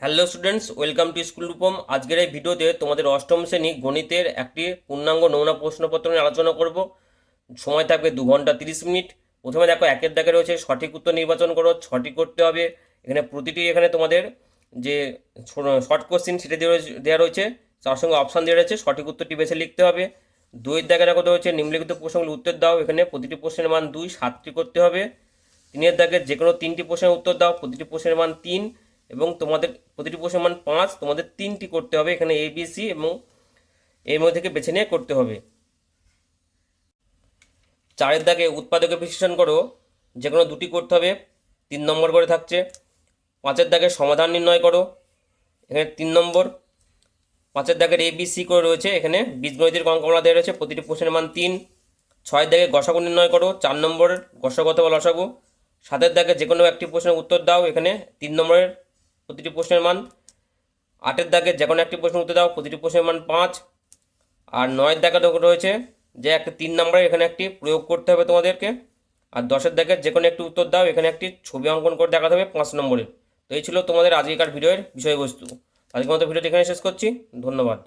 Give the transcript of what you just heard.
Hello students, welcome to school Rupam. আজকের এই ভিডিওতে তোমাদের অষ্টম শ্রেণী গণিতের একটি পূর্ণাঙ্গ নমুনা প্রশ্নপত্র নিয়ে আলোচনা করব। সময় থাকবে 2 ঘন্টা 30 মিনিট। প্রথমে দেখো একের দাগে রয়েছে সঠিক উত্তর নির্বাচন করো, ছটি করতে হবে। এখানে তোমাদের যে শর্ট কোশ্চিন সেটা দেওয়া রয়েছে, তার সঙ্গে অপশান দেওয়া রয়েছে, সঠিক উত্তরটি বেছে লিখতে হবে। দুইয়ের দাগে দেখো রয়েছে নিম্নলিখিত প্রশ্নগুলো উত্তর দাও। এখানে প্রতিটি প্রশ্নের মান 2, 7টি করতে হবে। তিনের দাগে যে কোনো 3টি প্রশ্নের উত্তর দাও, প্রতিটি প্রশ্নের মান 3 এবং তোমাদের প্রতিটি প্রশ্নের মান 5, তোমাদের 3টি করতে হবে। এখানে এ বি সি এবং এর মধ্যে থেকে বেছে নিয়ে করতে হবে। চারের দাগে উৎপাদকে বিশ্লেষণ করো, যে কোনো 2টি করতে হবে, 3 নম্বর করে থাকছে। পাঁচের দাগে সমাধান নির্ণয় করো, এখানে 3 নম্বর। পাঁচের দাগের এ বি সি করে রয়েছে, এখানে বীজগণিতের কমলা দেওয়া রয়েছে, প্রতিটি প্রশ্নের মান 3। ছয়ের দাগে গসাগু নির্ণয় করো, 4 নম্বরের গসাগু অথবা লসাগু। সাতের দাগে যে কোনো একটি প্রশ্নের উত্তর দাও, এখানে 3 নম্বরের প্রতিটি প্রশ্নের মান। আটের দাগে যে কোনো একটি প্রশ্নের উত্তর দাও, প্রতিটি প্রশ্নের মান 5। আর নয়ের দাগে রয়েছে যে একটা 3 নম্বরের, এখানে একটি প্রয়োগ করতে হবে তোমাদেরকে। আর 10এর দাগে যে কোনো একটি উত্তর দাও, এখানে একটি ছবি অঙ্কন করে দেখাতে হবে 5 নম্বরের। তো এই ছিল তোমাদের আজকের ভিডিওর বিষয়বস্তু। আজকের মতো ভিডিওটি এখানে শেষ করছি। ধন্যবাদ।